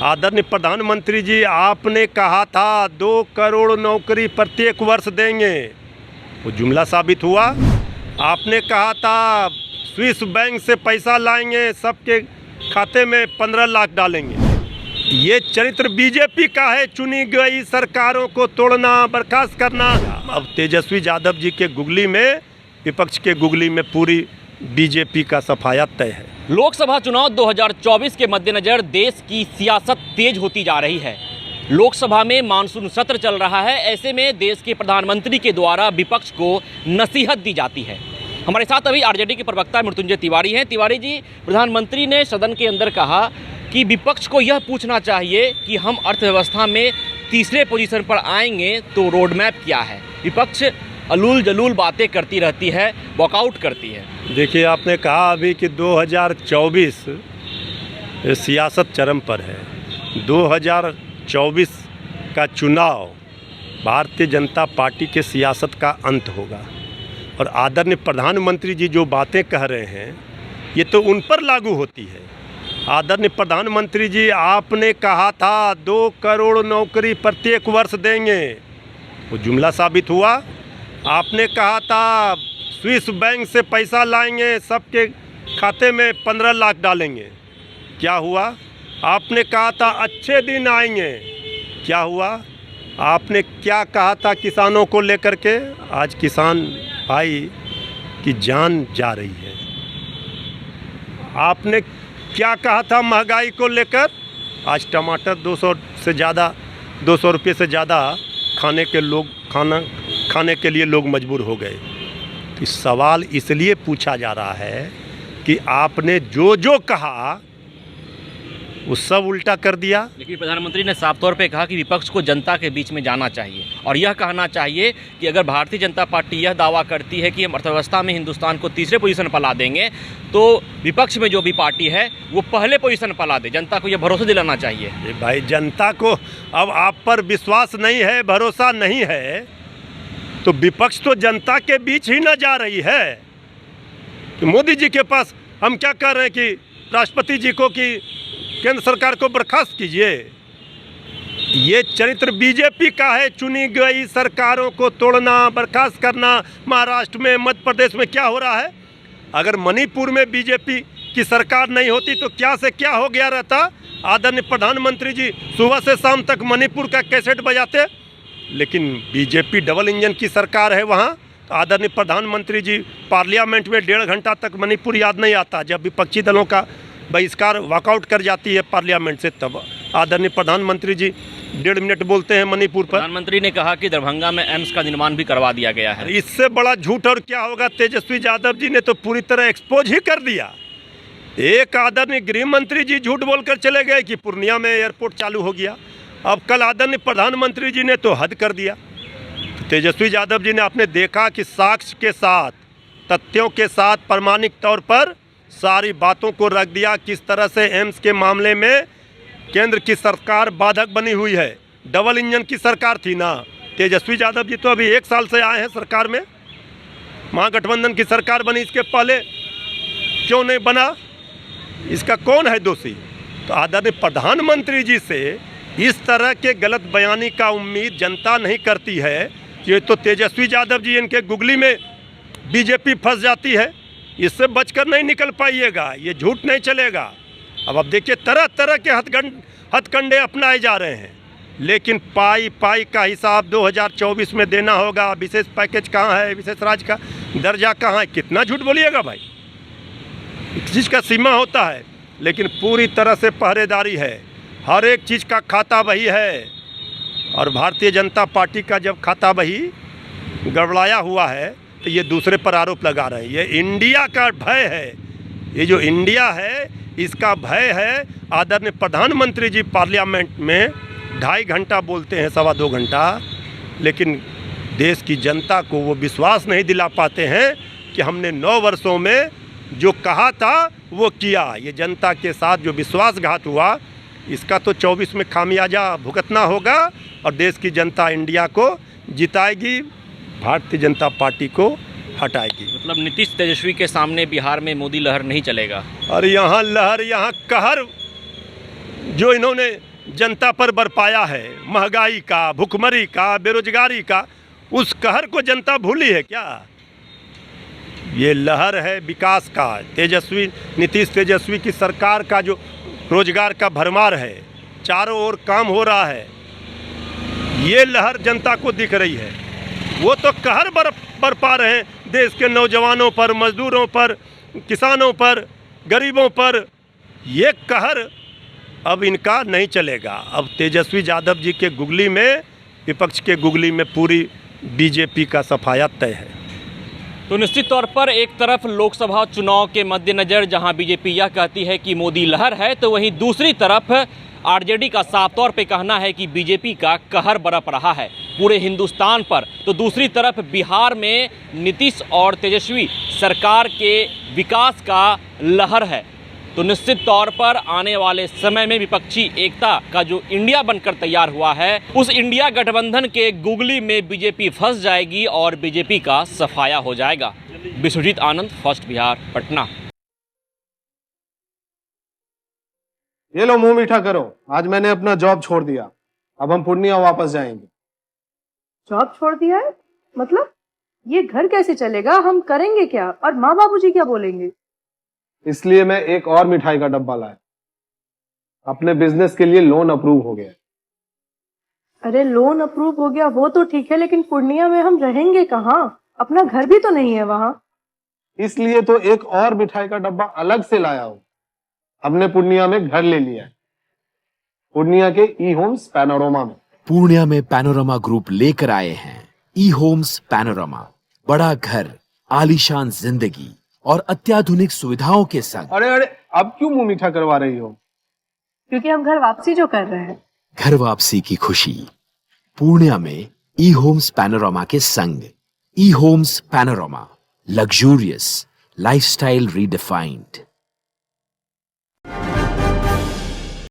आदरणीय प्रधानमंत्री जी, आपने कहा था 2 करोड़ नौकरी प्रत्येक वर्ष देंगे, वो जुमला साबित हुआ। आपने कहा था स्विस बैंक से पैसा लाएंगे, सबके खाते में 15 लाख डालेंगे। ये चरित्र बीजेपी का है, चुनी गई सरकारों को तोड़ना, बर्खास्त करना। अब तेजस्वी यादव जी के गुगली में, विपक्ष के गुगली में पूरी बीजेपी का सफाया तय है। लोकसभा चुनाव 2024 के मद्देनजर देश की सियासत तेज होती जा रही है। लोकसभा में मानसून सत्र चल रहा है। ऐसे में देश के प्रधानमंत्री के द्वारा विपक्ष को नसीहत दी जाती है। हमारे साथ अभी आरजेडी के प्रवक्ता मृत्युंजय तिवारी हैं। तिवारी जी, प्रधानमंत्री ने सदन के अंदर कहा कि विपक्ष को यह पूछना चाहिए कि हम अर्थव्यवस्था में तीसरे पोजीशन पर आएंगे तो रोड मैप क्या है। विपक्ष अलूल जलूल बातें करती रहती है, वॉकआउट करती है। देखिए, आपने कहा अभी कि 2024 सियासत चरम पर है। 2024 का चुनाव भारतीय जनता पार्टी के सियासत का अंत होगा। और आदरणीय प्रधानमंत्री जी जो बातें कह रहे हैं, ये तो उन पर लागू होती है। आदरणीय प्रधानमंत्री जी, आपने कहा था 2 करोड़ नौकरी प्रत्येक वर्ष देंगे, वो जुमला साबित हुआ। आपने कहा था स्विस बैंक से पैसा लाएंगे, सबके खाते में 15 लाख डालेंगे, क्या हुआ? आपने कहा था अच्छे दिन आएंगे, क्या हुआ? आपने क्या कहा था किसानों को लेकर के? आज किसान भाई की जान जा रही है। आपने क्या कहा था महंगाई को लेकर? आज टमाटर 200 से ज़्यादा, 200 रुपये से ज़्यादा खाने के लिए लोग मजबूर हो गए। तो सवाल इसलिए पूछा जा रहा है कि आपने जो जो कहा वो सब उल्टा कर दिया। लेकिन प्रधानमंत्री ने साफ तौर पे कहा कि विपक्ष को जनता के बीच में जाना चाहिए और यह कहना चाहिए कि अगर भारतीय जनता पार्टी यह दावा करती है कि हम अर्थव्यवस्था में हिंदुस्तान को तीसरे पोजीशन पर ला देंगे, तो विपक्ष में जो भी पार्टी है वो पहले पोजीशन पर ला दे। जनता को यह भरोसा दिलाना चाहिए। भाई, जनता को अब आप पर विश्वास नहीं है, भरोसा नहीं है, तो विपक्ष तो जनता के बीच ही न जा रही है। तो मोदी जी के पास हम क्या कर रहे हैं कि राष्ट्रपति जी को कि केंद्र सरकार को बर्खास्त कीजिए। ये चरित्र बीजेपी का है, चुनी गई सरकारों को तोड़ना, बर्खास्त करना। महाराष्ट्र में, मध्य प्रदेश में क्या हो रहा है? अगर मणिपुर में बीजेपी की सरकार नहीं होती तो क्या से क्या हो गया रहता। आदरणीय प्रधानमंत्री जी सुबह से शाम तक मणिपुर का कैसेट बजाते, लेकिन बीजेपी डबल इंजन की सरकार है वहाँ। तो आदरणीय प्रधानमंत्री जी पार्लियामेंट में 1.5 घंटा तक मणिपुर याद नहीं आता। जब विपक्षी दलों का बहिष्कार वॉकआउट कर जाती है पार्लियामेंट से, तब आदरणीय प्रधानमंत्री जी 1.5 मिनट बोलते हैं मणिपुर पर। प्रधानमंत्री ने कहा कि दरभंगा में एम्स का निर्माण भी करवा दिया गया है। इससे बड़ा झूठ और क्या होगा? तेजस्वी यादव जी ने तो पूरी तरह एक्सपोज ही कर दिया। एक आदरणीय गृह मंत्री जी झूठ बोलकर चले गए कि पूर्णिया में एयरपोर्ट चालू हो गया। अब कल आदरणीय प्रधानमंत्री जी ने तो हद कर दिया। तो तेजस्वी यादव जी ने आपने देखा कि साक्ष्य के साथ, तथ्यों के साथ, प्रामाणिक तौर पर सारी बातों को रख दिया। किस तरह से एम्स के मामले में केंद्र की सरकार बाधक बनी हुई है। डबल इंजन की सरकार थी ना। तेजस्वी यादव जी तो अभी 1 साल से आए हैं सरकार में। महागठबंधन की सरकार बनी, इसके पहले क्यों नहीं बना? इसका कौन है दोषी? तो आदरणीय प्रधानमंत्री जी से इस तरह के गलत बयानी का उम्मीद जनता नहीं करती है। ये तो तेजस्वी यादव जी, इनके गुगली में बीजेपी फंस जाती है। इससे बचकर नहीं निकल पाइएगा, ये झूठ नहीं चलेगा। अब देखिए, तरह तरह के हथकंडे अपनाए जा रहे हैं, लेकिन पाई का हिसाब 2024 में देना होगा। विशेष पैकेज कहाँ है? विशेष राज्य का दर्जा कहाँ है? कितना झूठ बोलिएगा भाई? इस चीज़ का सीमा होता है, लेकिन पूरी तरह से पहरेदारी है। हर एक चीज़ का खाता बही है। और भारतीय जनता पार्टी का जब खाता बही गड़बड़ाया हुआ है तो ये दूसरे पर आरोप लगा रहे हैं। ये इंडिया का भय है। ये जो इंडिया है, इसका भय है। आदरणीय प्रधानमंत्री जी पार्लियामेंट में 2.5 घंटा बोलते हैं, 2.25 घंटा, लेकिन देश की जनता को वो विश्वास नहीं दिला पाते हैं कि हमने 9 वर्षों में जो कहा था वो किया। ये जनता के साथ जो विश्वासघात हुआ, इसका तो 24 में खामियाजा भुगतना होगा और देश की जनता इंडिया को जिताएगी, भारतीय जनता पार्टी को हटाएगी। मतलब नीतीश तेजस्वी के सामने बिहार में मोदी लहर नहीं चलेगा। और यहाँ लहर, यहाँ कहर जो इन्होंने जनता पर बरपाया है, महंगाई का, भुखमरी का, बेरोजगारी का, उस कहर को जनता भूली है क्या? ये लहर है विकास का, तेजस्वी नीतीश तेजस्वी की सरकार का जो रोजगार का भरमार है, चारों ओर काम हो रहा है, ये लहर जनता को दिख रही है। वो तो कहर बरपा रहे हैं देश के नौजवानों पर, मजदूरों पर, किसानों पर, गरीबों पर। ये कहर अब इनका नहीं चलेगा। अब तेजस्वी यादव जी के गुगली में, विपक्ष के गुगली में पूरी बीजेपी का सफाया तय है। तो निश्चित तौर पर एक तरफ लोकसभा चुनाव के मद्देनज़र जहां बीजेपी यह कहती है कि मोदी लहर है, तो वहीं दूसरी तरफ आरजेडी का साफ तौर पे कहना है कि बीजेपी का कहर बरप रहा है पूरे हिंदुस्तान पर। तो दूसरी तरफ बिहार में नीतीश और तेजस्वी सरकार के विकास का लहर है। तो निश्चित तौर पर आने वाले समय में विपक्षी एकता का जो इंडिया बनकर तैयार हुआ है, उस इंडिया गठबंधन के गुगली में बीजेपी फंस जाएगी और बीजेपी का सफाया हो जाएगा। विश्वजीत आनंद, फर्स्ट बिहार, पटना। ये लो मुंह मीठा करो, आज मैंने अपना जॉब छोड़ दिया, अब हम पूर्णिया वापस जाएंगे। जॉब छोड़ दिया है? मतलब ये घर कैसे चलेगा? हम करेंगे क्या? और माँ बाबूजी क्या बोलेंगे? इसलिए मैं एक और मिठाई का डब्बा लाया। अपने बिजनेस के लिए लोन अप्रूव हो गया। अरे लोन अप्रूव हो गया वो तो ठीक है, लेकिन पूर्णिया में हम रहेंगे कहाँ? अपना घर भी तो नहीं है वहाँ। इसलिए तो एक और मिठाई का डब्बा अलग से लाया हूँ। हमने पूर्णिया में घर ले लिया है, पूर्णिया के ई होम्स पैनोरमा में। पूर्णिया में पैनोरमा ग्रुप लेकर आए हैं ई होम्स पैनोरमा। बड़ा घर, आलीशान जिंदगी और अत्याधुनिक सुविधाओं के संग। अरे अरे, अब क्यों मुंह मीठा करवा रही हो? क्योंकि हम घर वापसी जो कर रहे हैं। घर वापसी की खुशी पूर्णिया में ई होम्स पैनोरमा के संग। E Homes Panorama, luxurious lifestyle redefined.